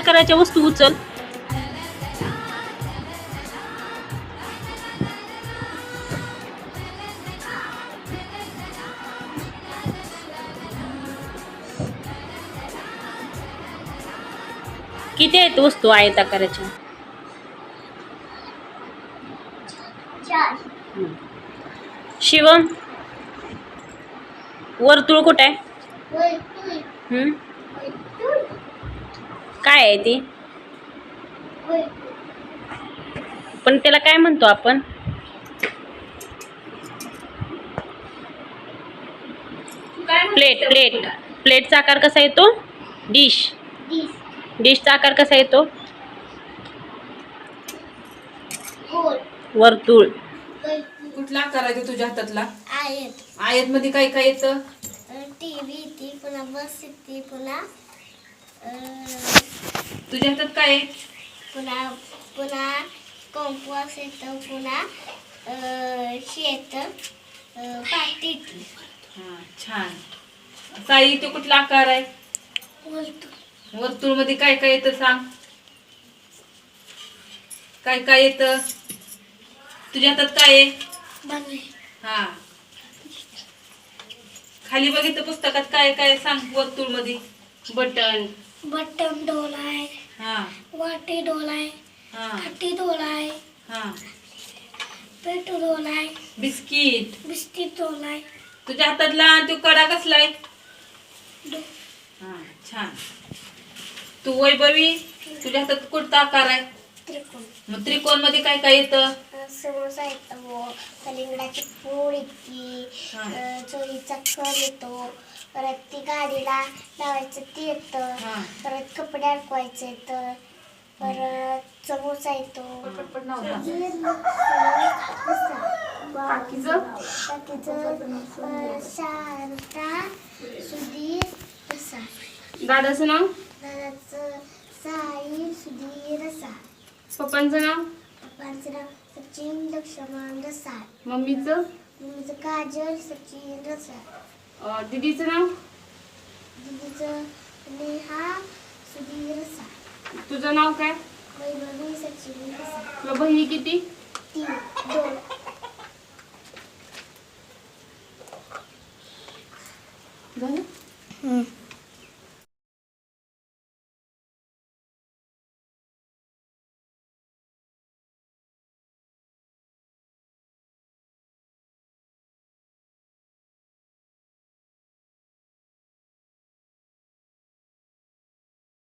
आयताकाराच्या वस्तू उचल. किती आहेत वस्तू आयताकाराच्या? 4. शिवम, वर्तुळ कुठे आहे? वर्तुळ. काय आहे ती? पण त्याला काय म्हणतो आपण? प्लेट. प्लेट. प्लेटचा आकार कसा येतो? डिश. डिशचा आकार कसा येतो? वर्तुळ. कुठला आकार आहे तुझ्या हातातला? आयत. आयत मध्ये काय काय येतं? टीव्ही येते, पुन्हा बस येते, पुन्हा तुझ्या हातात काय आहे? पुन्हा कंपास येतं, पुन्हा शेत पाटी येते. हा, छान. साई, तो कुठला आकार आहे? वर्तुळ मध्ये काय काय येतं सांग? काय काय येतं? तुझ्या हातात काय आहे? हा, खाली बघितलं पुस्तकात काय काय सांग वर्तुळ मध्ये? बटन डोल आहे, हा वाटी डोल आहे, हा काठी डोल आहे, हा पेटू डोल आहे, बिस्किट डोल आहे. तुझ्या हातातला तो कडा कसला आहे? हा, छान. तू वैभवी, तुझ्या हातात कुठला आकार आहे? त्रिकोण. मग त्रिकोण मध्ये काय काय येतं? समोसा येतो, कलिंगडाची पोळ येते, चोळीचा खण येतो, परत ती गाडीला लावायचं ते येतं, परत कपडे अडकवायचं येतं, परत समोसा येतो. शांता सुधीर रसा. दादाचं नाव? दादाचं साई सुधीर रसा. पप्पांचं नाव? पप्पांचं नाव सचिन लक्ष्मण रसाळ. मम्मीचं? मम्मीचं काजल सचिन रसाळ. दीदीचं नाव? दीदीचं नेहा सुधीर रसाळ. तुझं नाव काय? वैभवी सचिन रसाळ. तुला बहिणी किती? 2. झालं?